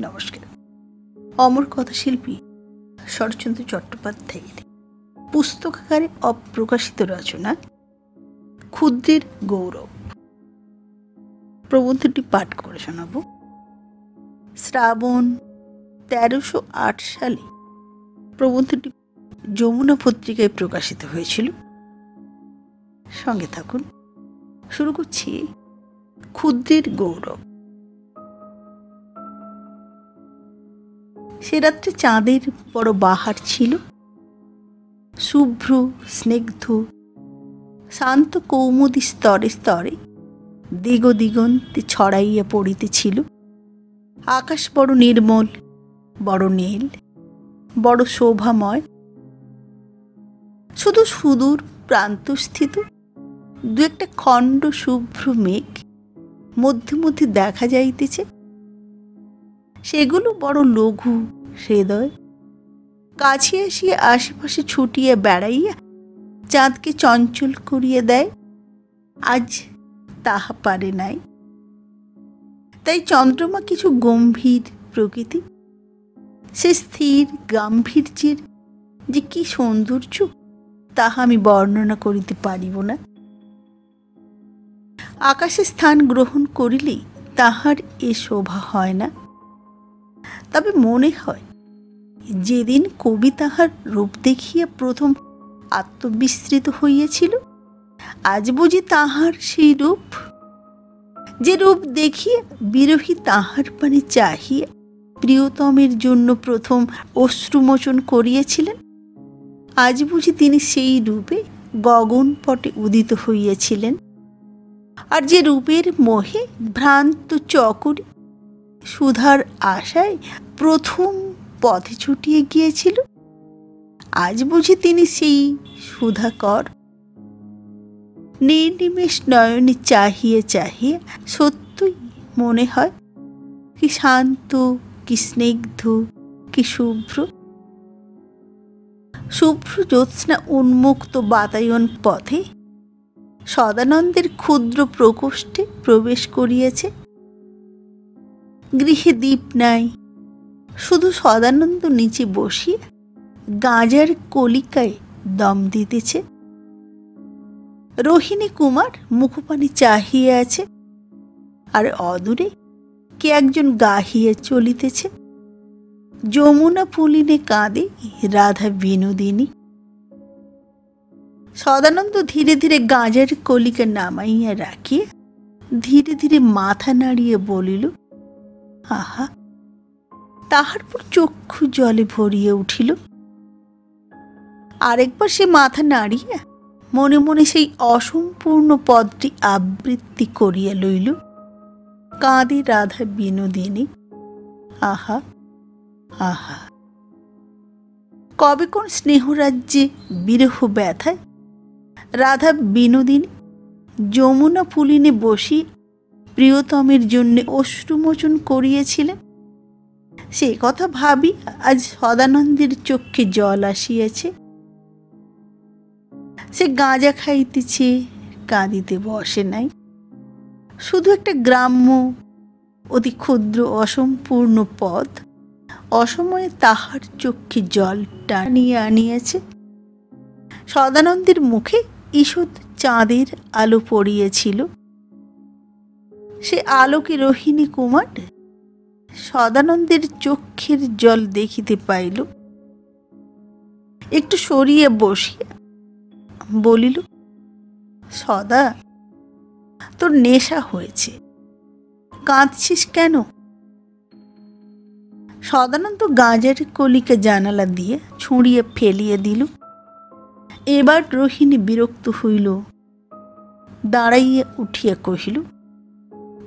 নমস্কার। অমর কথাশিল্পী শরৎচন্দ্র চট্টোপাধ্যায়ের পুস্তকাকারে অপ্রকাশিত রচনা ক্ষুদ্রের গৌরব প্রবন্ধটি পাঠ করে শোনাব। শ্রাবণ ১৩০৮ সালে প্রবন্ধটি যমুনা পত্রিকায় প্রকাশিত হয়েছিল। সঙ্গে থাকুন। শুরু করছি ক্ষুদ্রের গৌরব। সে রাত্রে চাঁদের বড় বাহার ছিল। শুভ্র স্নিগ্ধ শান্ত কৌমুদী স্তরে স্তরে দিগ দিগন্তে ছড়াইয়া পড়িতেছিল। আকাশ বড় নির্মল, বড় নীল, বড় শোভাময়। শুধু সুদূর প্রান্তস্থিত দু একটা খণ্ড শুভ্র মেঘ মধ্যে মধ্যে দেখা যাইতেছে। সেগুলো বড় লঘু হৃদয়, কাছে আসিয়া আশেপাশে ছুটিয়া বেড়াইয়া চাঁদকে চঞ্চল করিয়া দেয়। আজ তাহা পারে নাই। তাই চন্দ্রমা কিছু গম্ভীর প্রকৃতি। সে স্থির গাম্ভীর্যের যে কি সৌন্দর্য তাহা আমি বর্ণনা করিতে পারিব না। আকাশে স্থান গ্রহণ করিলেই তাহার এ শোভা হয় না। তবে মনে হয় যেদিন কবি তাহার রূপ দেখিয়া প্রথম আত্মবিস্মৃত হইয়াছিল, আজ বুঝি তাহার সেই রূপ, যে রূপ দেখিয়া বিরহী তাহার পানে চাহিয়া প্রিয়তমের জন্য প্রথম অশ্রুমোচন করিয়াছিলেন, আজ বুঝি তিনি সেই রূপে গগনপটে উদিত হইয়াছিলেন। আর যে রূপের মোহে ভ্রান্ত চকরি সুধার আশায় প্রথম পথে ছুটিয়ে গিয়েছিল, আজ বুঝি তিনি সেই সুধাকর। নির্নিমেষ নয়নে চাহিয়ে চাহিয়ে সত্যই মনে হয় কি শান্ত, কি স্নিগ্ধ, কি শুভ্র। শুভ্র জ্যোৎস্না উন্মুক্ত বাতায়ন পথে সদানন্দের ক্ষুদ্র প্রকোষ্ঠে প্রবেশ করিয়েছে। গৃহে দীপ নাই, শুধু সদানন্দ নিচে বসিয়া গাঁজার কলিকায় দম দিতেছে। রোহিণী কুমার মুখপানে চাহিয়া আছে, আর অদূরে কে একজন গাহিয়া চলিতেছে। যমুনা পুলিনে কাঁদে রাধা বিনোদিনী। সদানন্দ ধীরে ধীরে গাঁজার কলিকা নামাইয়া রাখিয়া ধীরে ধীরে মাথা নাড়িয়ে বলিল, আহা! তাহার পর চক্ষু জলে ভরিয়া উঠিল। আরেকবার সে মাথা নাড়িয়া মনে মনে সেই অসম্পূর্ণ পদটি আবৃত্তি করিয়া লইল, কাঁদে রাধা বিনোদিনী, আহা আহা। কবে কোন স্নেহরাজ্যে বিরহ ব্যথায় রাধা বিনোদিনী যমুনা পুলিনে বসি প্রিয়তমের জন্য অশ্রুমোচন করিয়েছিলেন, সে কথা ভাবি আজ সদানন্দের চক্ষে জল আসিয়াছে। সে গাঁজা খাইতেছে, কাঁদিতে বসে নাই। শুধু একটা গ্রাম্য অতি ক্ষুদ্র অসম্পূর্ণ পদ অসময়ে তাহার চক্ষে জল টানিয়া আনিয়াছে। সদানন্দের মুখে ঈষৎ চাঁদের আলো পড়িয়েছিল। সে আলোকে রোহিণী কুমার সদানন্দের চক্ষের জল দেখিতে পাইল। একটু সরিয়ে বসিয়া বলিল, সদা, তোর নেশা হয়েছে, কাঁদছিস কেন? সদানন্দ গাঁজার কলিকা জানালা দিয়ে ছুঁড়িয়ে ফেলিয়ে দিল। এবার রোহিণী বিরক্ত হইল, দাঁড়াইয়া উঠিয়া কহিল,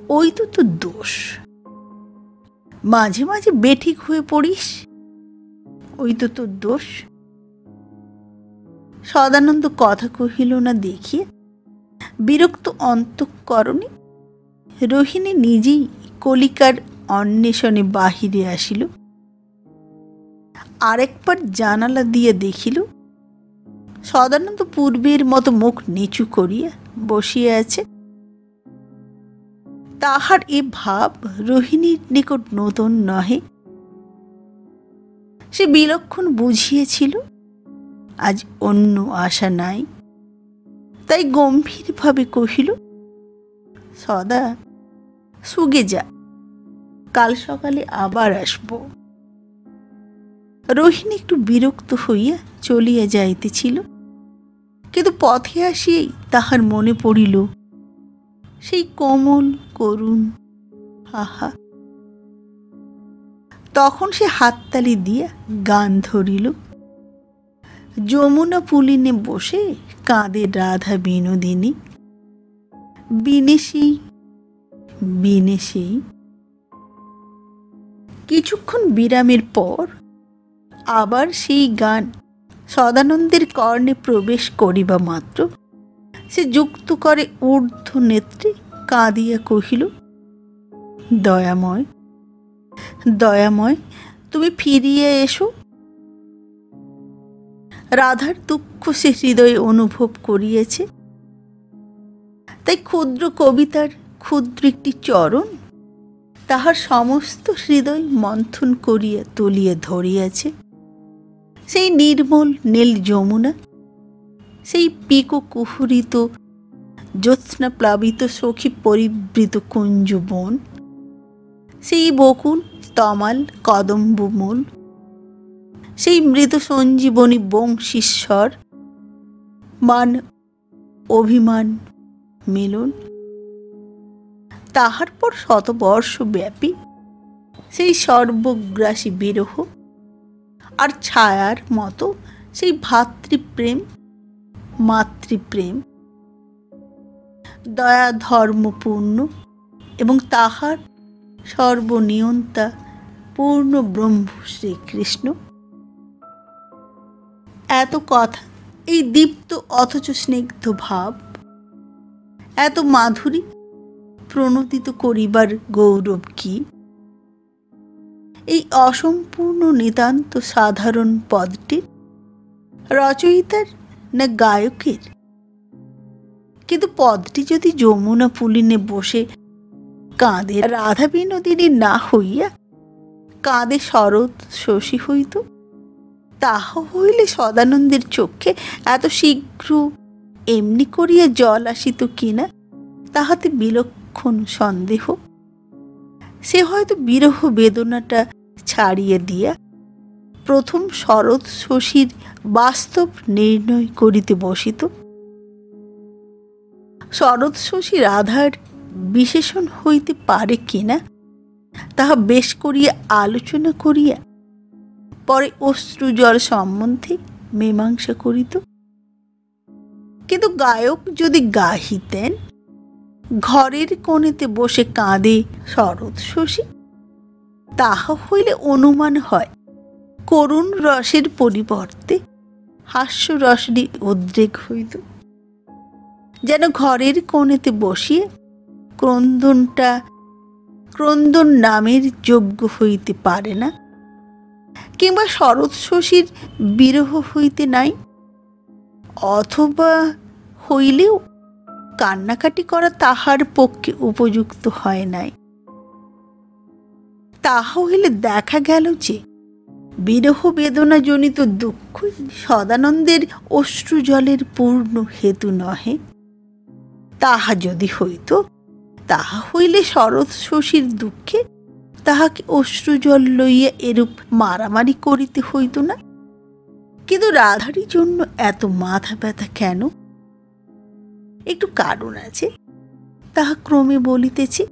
ওই তো তোর দোষ, মাঝে মাঝে বেঠিক হয়ে পড়িস, ওই তো তোর দোষ। সদানন্দ কথা কহিল না দেখিয়ে বিরক্ত অন্তঃকরণে রোহিণী নিজেই কলিকার অন্বেষণে বাহিরে আসিল। আরেকবার জানালা দিয়ে দেখিল সদানন্দ পূর্বের মতো মুখ নিচু করিয়া বসিয়া আছে। তাহার এ ভাব রোহিণীর নিকট নতুন নহে। সে বিলক্ষণ বুঝিয়েছিল আজ অন্য আশা নাই, তাই গম্ভীরভাবে কহিল, সদা সুগে যা, কাল সকালে আবার আসব। রোহিণী একটু বিরক্ত হইয়া চলিয়া যাইতেছিল, কিন্তু পথে আসিয়াই তাহার মনে পড়িল সেই কোমল করুণ আহা। তখন সে হাততালি দিয়া গান ধরিল, যমুনা পুলিনে বসে কাঁদে রাধা বিনোদিনী, বিনেশী বিনেশী। কিছুক্ষণ বিরামের পর আবার সেই গান সদানন্দের কর্ণে প্রবেশ করিবা মাত্র সে যুক্ত করে ঊর্ধ্ব নেত্রে কাঁদিয়া কহিল, দয়াময় দয়াময়, তুমি ফিরিয়ে এসো। রাধার দুঃখ সে হৃদয়ে অনুভব করিয়েছে, তাই ক্ষুদ্র কবিতার ক্ষুদ্র একটি চরণ তাহার সমস্ত হৃদয় মন্থন করিয়া তুলিয়া ধরিয়াছে। সেই নির্মল নীল যমুনা, সেই পিকো কুহুরিত জ্যোৎস্না প্লাবিত সখী পরিবৃত কুঞ্জ বন, সেই বকুল তমাল কদম্ব মূল, সেই মৃত সঞ্জীবনী বংশীশ্বর মান অভিমান মিলন, তাহার পর শতবর্ষ ব্যাপী সেই সর্বগ্রাসী বিরহ, আর ছায়ার মতো সেই ভাতৃপ্রেম মাতৃপ্রেম, দয়া ধর্মপূর্ণ এবং তাহার সর্বনিয়ন্তা পূর্ণ ব্রহ্ম শ্রীকৃষ্ণ। এত কথা, এই দীপ্ত অথচ স্নিগ্ধ ভাব, এত মাধুরী প্রণোদিত করিবার গৌরব কি? এই অসম্পূর্ণ নিতান্ত সাধারণ পদটি রচয়িতার না গায়কের? কিন্তু পদটি যদি যমুনা পুলিনে বসে কাঁদে রাধা বিনোদিনী না হইয়া কাঁদে শরৎ শশী হইত, তাহা হইলে সদানন্দের চক্ষে এত শীঘ্র এমনি করিয়া জল আসিত কিনা তাহাতে বিলক্ষণ সন্দেহ। সে হয়তো বিরহ বেদনাটা ছাড়িয়ে দিয়া প্রথম শরৎ শশীর বাস্তব নির্ণয় করিতে বসিত। শরৎ শশী রাধার বিশেষণ হইতে পারে কিনা তাহা বেশ করিয়া আলোচনা করিয়া পরে অশ্রুজল সম্বন্ধে মীমাংসা করিত। কিন্তু গায়ক যদি গাহিতেন, ঘরের কোণেতে বসে কাঁদে শরৎ শশী, তাহা হইলে অনুমান হয় করুণ রসের পরিবর্তে হাস্যরসেরই উদ্রেক হইত। যেন ঘরের কোণেতে বসিয়ে ক্রন্দনটা ক্রন্দন নামের যোগ্য হইতে পারে না, কিংবা শরৎ শশীর বিরহ হইতে নাই, অথবা হইলেও কান্নাকাটি করা তাহার পক্ষে উপযুক্ত হয় নাই। তাহা হইলে দেখা গেল যে বিরহ বেদনা জনিত দুঃখ সদানন্দের অশ্রুজলের পূর্ণ হেতু নহে। তাহা যদি হইত, তাহা হইলে শরৎ শশীর দুঃখে তাহাকে অশ্রুজল লইয়া এরূপ মারামারি করিতে হইত না। কিন্তু রাধারই জন্য এত মাথা ব্যথা কেন? একটু কারণ আছে, তাহা ক্রমে বলিতেছি।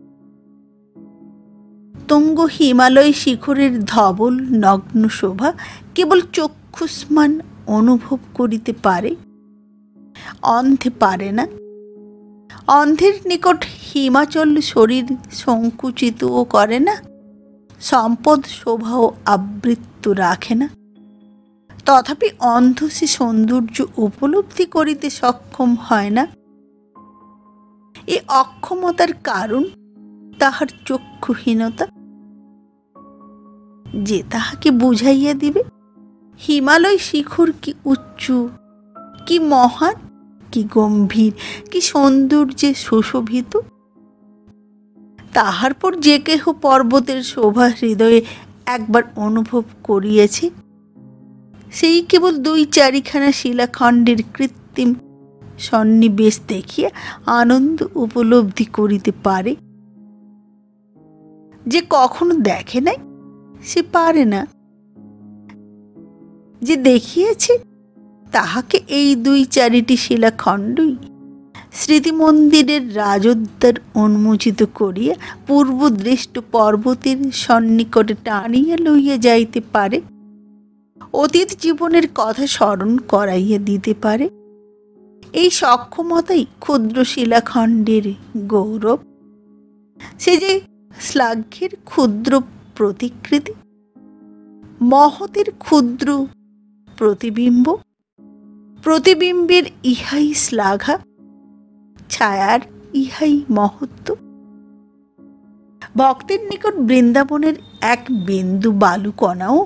তুঙ্গ হিমালয় শিখরের ধবল নগ্ন শোভা কেবল চক্ষুষ্মান অনুভব করিতে পারে, অন্ধে পারে না। অন্ধের নিকট হিমাচল শরীর সংকুচিতও করে না, সম্পদ শোভাও আবৃত্ত রাখে না। তথাপি অন্ধ সে সৌন্দর্য উপলব্ধি করিতে সক্ষম হয় না। এ অক্ষমতার কারণ তাহার চক্ষুহীনতা। যে তাহাকে বুঝাইয়া দিবে হিমালয় শিখর কি উচ্চ, কি মহান, কি গম্ভীর, কি সৌন্দর্যে সুশোভিত, তাহার পর যে কেহ পর্বতের শোভা হৃদয়ে একবার অনুভব করিয়েছে, সেই কেবল 2-4খানা শিলাখণ্ডের কৃত্রিম সন্নিবেশ দেখিয়া আনন্দ উপলব্ধি করিতে পারে। যে কখনো দেখে নাই সে পারে না, যে দেখিয়েছে তাহাকে এই 2-4টি শিলাখণ্ডই স্মৃতিমন্দিরের রাজোদ্যার উন্মোচিত করিয়া পূর্বদৃষ্ট পর্বতের সন্নিকটে টানিয়া লইয়া যাইতে পারে, অতীত জীবনের কথা স্মরণ করাইয়া দিতে পারে। এই সক্ষমতাই ক্ষুদ্র শিলাখণ্ডের গৌরব। সে যে শ্লাঘ্যের ক্ষুদ্র প্রতিকৃতি, মহতের ক্ষুদ্র প্রতিবিম্ব, প্রতিবিম্বের ইহাই শ্লাঘা, ছায়ার ইহাই মহত্ব। ভক্তের নিকট বৃন্দাবনের এক বিন্দু বালুকণাও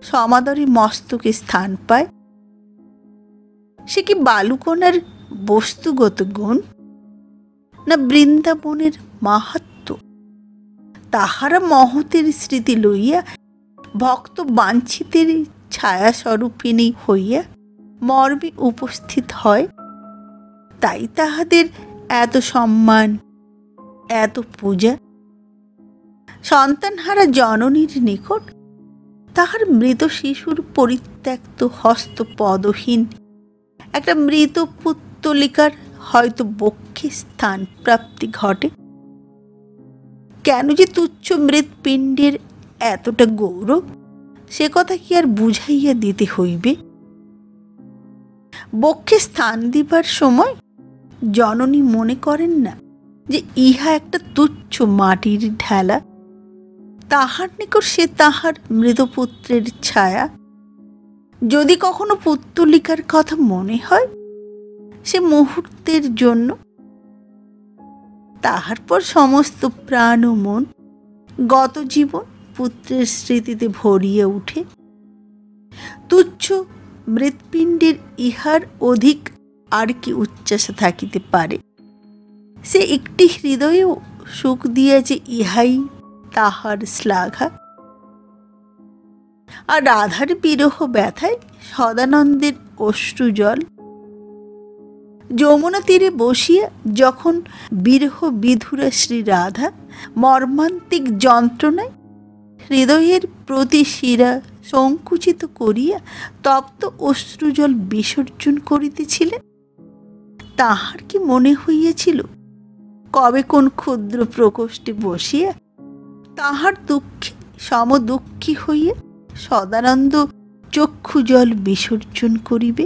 সমাদরে মস্তকে স্থান পায়। সে কি বালুকণার বস্তুগত গুণ, না বৃন্দাবনের মাহাত্ম্য? তাহারা মহতের স্মৃতি লইয়া ভক্ত বাঞ্ছিতের ছায়াস্বরূপিণী হইয়া মর্মে উপস্থিত হয়, তাই তাহাদের এত সম্মান, এত পূজা। সন্তানহারা জননীর নিকট তাহার মৃত শিশুর পরিত্যক্ত হস্তপদহীন একটা মৃত পুত্তলিকার হয়তো বক্ষে স্থান প্রাপ্তি ঘটে। কেন যে তুচ্ছ মৃৎপিণ্ডের এতটা গৌরব, সে কথা কি আর বুঝাইয়া দিতে হইবে? বক্ষে স্থান দিবার সময় জননী মনে করেন না যে ইহা একটা তুচ্ছ মাটির ঢেলা? তাহার নিকট সে তাহার মৃতপুত্রের ছায়া। যদি কখনো পুত্তলিকার কথা মনে হয়, সে মুহূর্তের জন্য, তাহার পর সমস্ত প্রাণ ও মন, গত জীবন পুত্রের স্মৃতিতে ভরিয়া উঠে। তুচ্ছ মৃৎপিণ্ডের ইহার অধিক আর কি উচ্চাসা থাকিতে পারে? সে একটি হৃদয়েও সুখ দিয়াছে, ইহাই তাহার শ্লাঘা। আর রাধার বিরহ ব্যথায় সদানন্দের অশ্রুজল। যমুনা তীরে বসিয়া যখন বিরহ বিধুরা শ্রী রাধা মর্মান্তিক যন্ত্রণায় হৃদয়ের প্রতি শিরা সংকুচিত করিয়া তপ্ত অশ্রুজল বিসর্জন করিতেছিলেন, তাহার কি মনে হইয়াছিল কবে কোন ক্ষুদ্র প্রকোষ্ঠে বসিয়া তাহার দুঃখে সমদুঃখী হইয়া সদানন্দ চক্ষু জল বিসর্জন করিবে?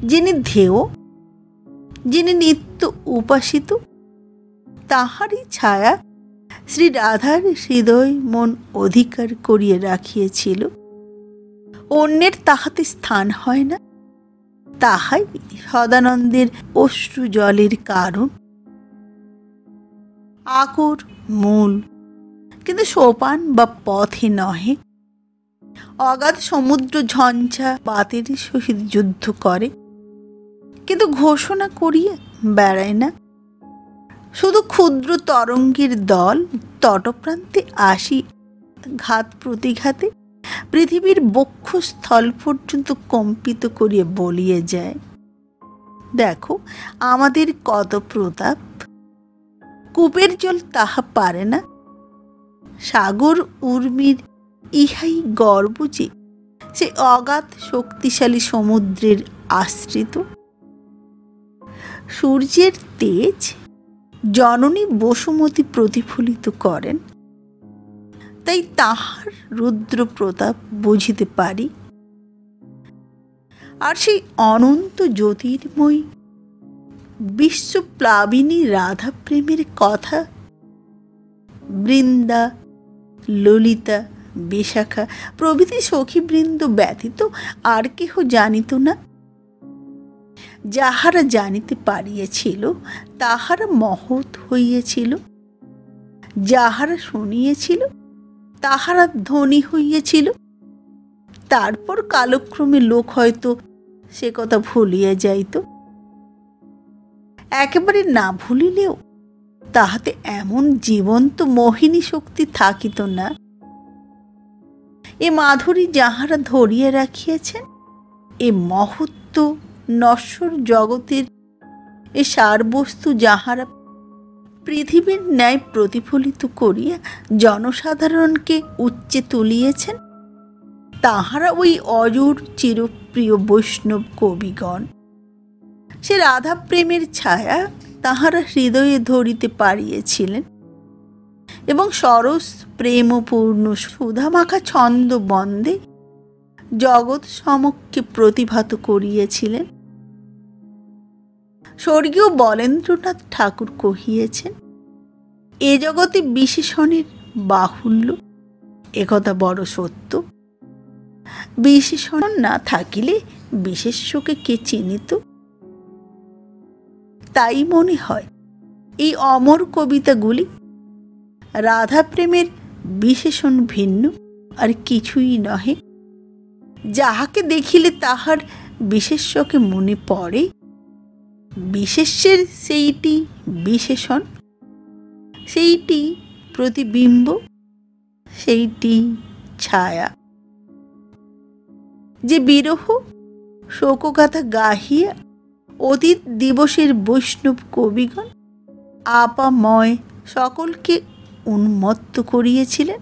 যিনি ধেয়, যিনি নিত্য উপাসিত, তাহারই ছায়া শ্রী রাধার হৃদয় মন অধিকার করিয়া রাখিয়াছিল। অন্যের তাহাতে স্থান হয় না, তাহাই সদানন্দের অশ্রু জলের কারণ। আকর মূল, কিন্তু সোপান বা পথে নহে। অগাধ সমুদ্র ঝঞ্ঝা বাতের সহিত যুদ্ধ করে, কিন্তু ঘোষণা করিয়া বেড়ায় না। শুধু ক্ষুদ্র তরঙ্গের দল তটপ্রান্তে আসি ঘাত প্রতিঘাতে পৃথিবীর বক্ষস্থল পর্যন্ত কম্পিত করিয়া বলিয়ে যায়, দেখো আমাদের কত প্রতাপ। কূপের জল তাহা পারে না। সাগর উর্মির ইহাই গর্ব যে সে অগাধ শক্তিশালী সমুদ্রের আশ্রিত। সূর্যের তেজ জননী বসুমতী প্রতিফলিত করেন, তাই তাহার রুদ্র প্রতাপ বুঝিতে পারি। আর সেই অনন্ত জ্যোতির্ময়ী বিশ্বপ্লাবিনী রাধা প্রেমের কথা বৃন্দা, ললিতা, বিশাখা প্রভৃতি সখীবৃন্দ ব্যতীত আর কেহ জানিত না। যাহারা জানিতে পারিয়াছিল তাহারা মহৎ হইয়াছিল, যাহারা শুনিয়াছিল তাহারা ধনী হইয়াছিল। তারপর কালক্রমে লোক হয়তো সে কথা ভুলিয়া যাইত। একেবারে না ভুলিলেও তাহাতে এমন জীবন্ত মোহিনী শক্তি থাকিত না। এ মাধুরী যাহারা ধরিয়া রাখিয়াছেন, এ মহত্ব নশ্বর জগতের এ সারবস্তু যাহারা পৃথিবীর ন্যায় প্রতিফলিত করিয়া জনসাধারণকে উচ্চে তুলিয়েছেন, তাহারা ওই অজর চিরপ্রিয় বৈষ্ণব কবিগণ। সে রাধা প্রেমের ছায়া তাহারা হৃদয়ে ধরিতে পারিয়েছিলেন এবং সরস প্রেমপূর্ণ সুধামাখা ছন্দ বন্দে জগৎ সমক্ষে প্রতিভাত করিয়েছিলেন। স্বর্গীয় বলেন্দ্রনাথ ঠাকুর কহিয়েছেন, এ জগতে বিশেষণের বাহুল্য, একথা বড় সত্য। বিশেষণ না থাকিলে বিশেষ্যকে কে চিনিত? তাই মনে হয় এই অমর কবিতাগুলি রাধা প্রেমের বিশেষণ ভিন্ন আর কিছুই নহে। যাহাকে দেখিলে তাহার বিশেষ্যকে মনে পড়ে, বিশেষ্যের সেইটি বিশেষণ, সেইটি প্রতিবিম্ব, সেইটি ছায়া। যে বিরহ শোকগাথা গাহিয়া অতীত দিবসের বৈষ্ণব কবিগণ আপাময় সকলকে উন্মত্ত করিয়েছিলেন,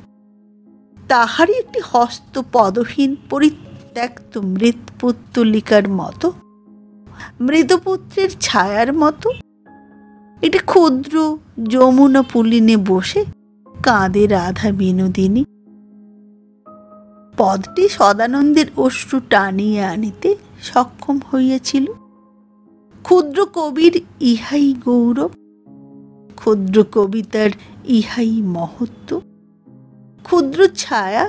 তাহারই একটি হস্তপদহীন পরিত্যক্ত মৃৎপুত্তলিকার মতো, মৃতপুত্রের ছায়ার মতো একটি ক্ষুদ্র যমুনা পুলিনে বসে কাঁদে রাধা বিনোদিনী। পদটি সদানন্দের অশ্রু টানিয়ে আনিতে সক্ষম হইয়াছিল। ক্ষুদ্র কবির ইহাই গৌরব, ক্ষুদ্র কবিতার ইহাই মহত্ব। ক্ষুদ্র ছায়া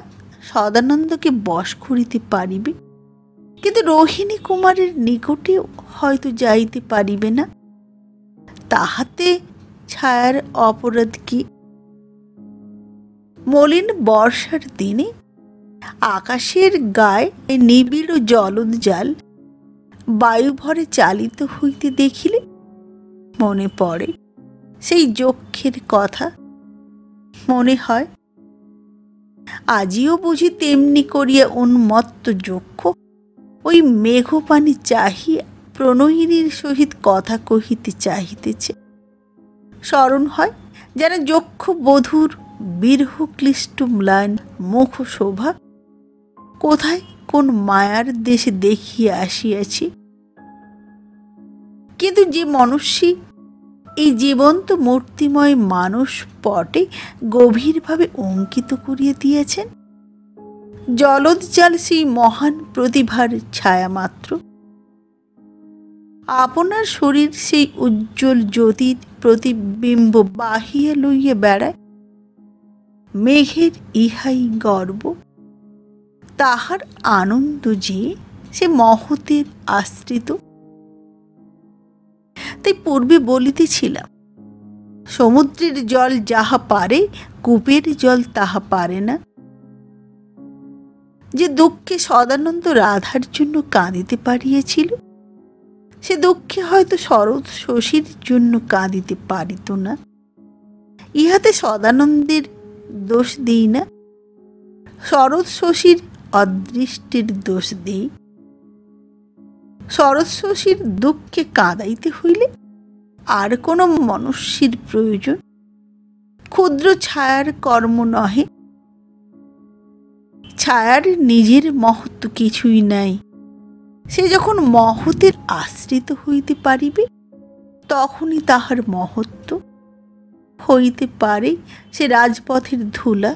সদানন্দকে বশ করিতে পারিবে, কিন্তু রোহিণী কুমারের নিকটেও হয়তো যাইতে পারিবে না। তাহাতে ছায়ার অপরাধ কি? মলিন বর্ষার দিনে আকাশের গায়ে নিবিড় জলদজাল বায়ুভরে চালিত হইতে দেখিলে মনে পড়ে সেই যক্ষের কথা। মনে হয় আজিও বুঝি তেমনি করিয়া উন্মত্ত যক্ষ ওই মেঘপানি চাহিয়া প্রণয়িনীর সহিত কথা কহিতে চাহিতেছে। স্মরণ হয় যেন যক্ষ বধূর বিরহ ক্লিষ্ট ম্লান মুখ শোভা কোথায় কোন মায়ার দেশে দেখিয়া আসিয়াছি। কিন্তু যে মনুষ্যী এই জীবন্ত মূর্তিময় মানুষ পটে গভীরভাবে অঙ্কিত করিয়া দিয়েছেন, জলদজাল সেই মহান প্রতিভার ছায়া মাত্র। আপনার শরীর সেই উজ্জ্বল জ্যোতির প্রতিবিম্ব বাহিয়া লইয়া বেড়ায়। মেঘের ইহাই গর্ব, তাহার আনন্দ যে সে মহতের আশ্রিত। তাই পূর্বে বলিতেছিলাম, সমুদ্রের জল যাহা পারে কূপের জল তাহা পারে না। যে দুঃখে সদানন্দ রাধার জন্য কাঁদিতে পারিয়াছিল, সে দুঃখে হয়তো শরৎ শশীর জন্য কাঁদিতে পারিত না। ইহাতে সদানন্দের দোষ দিই না, শরৎ শশীর অদৃষ্টির দোষ দিই। শরৎ শশীর দুঃখে কাঁদাইতে হইলে আর কোনো মনুষ্যের প্রয়োজন, ক্ষুদ্র ছায়ার কর্ম নহে। ছায়ার নিজের মহত্ব কিছুই নাই। সে যখন মহতের আশ্রিত হইতে পারিবে, তখনই তাহার মহত্ব। হইতে পারে সে রাজপথের ধুলা,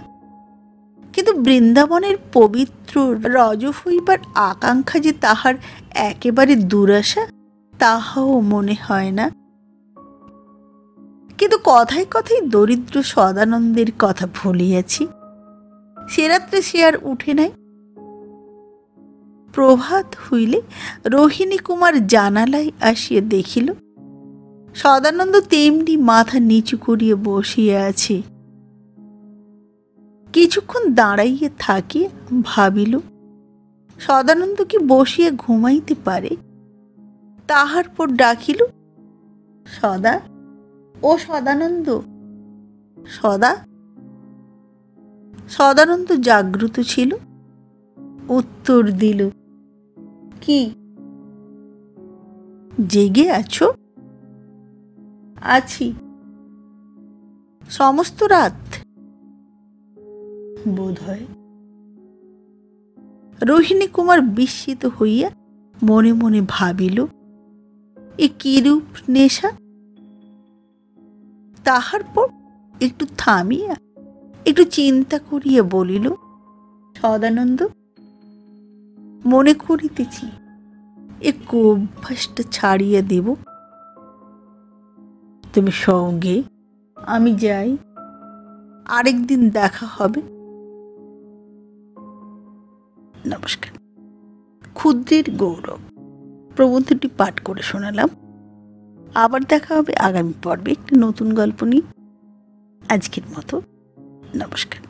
কিন্তু বৃন্দাবনের পবিত্র রজ হইবার আকাঙ্ক্ষা যে তাহার একেবারে দুরাশা, তাহাও মনে হয় না। কিন্তু কথায় কথায় দরিদ্র সদানন্দের কথা ভুলিয়াছি। সে রাত্রে সে আর উঠে নাই। প্রভাত হইলে রোহিণী কুমার জানালায় আসিয়া দেখিল সদানন্দ তেমনি মাথা নিচু করিয়া বসিয়া আছে। কিছুক্ষণ দাঁড়াইয়া থাকিয়া ভাবিল, সদানন্দ কি বসিয়া ঘুমাইতে পারে? তাহার পর ডাকিল, সদা ও সদানন্দ, সদানন্দ জাগ্রত ছিল, উত্তর দিল, কি জেগে আছো? আছি। সমস্ত রাত? বোধ হয়। রোহিণী কুমার বিস্মিত হইয়া মনে মনে ভাবিল, এ কিরূপ নেশা। তাহার পর একটু থামিয়া একটু চিন্তা করিয়া বলিল, সদানন্দ, মনে করিতেছি এ অভ্যাসটা ছাড়িয়া দেব। তুমি সঙ্গে, আমি যাই, আরেকদিন দেখা হবে। নমস্কার। ক্ষুদ্রের গৌরব প্রবন্ধটি পাঠ করে শোনালাম। আবার দেখা হবে আগামী পর্বে একটি নতুন গল্প নিয়ে। আজকের মতো নমস্কার।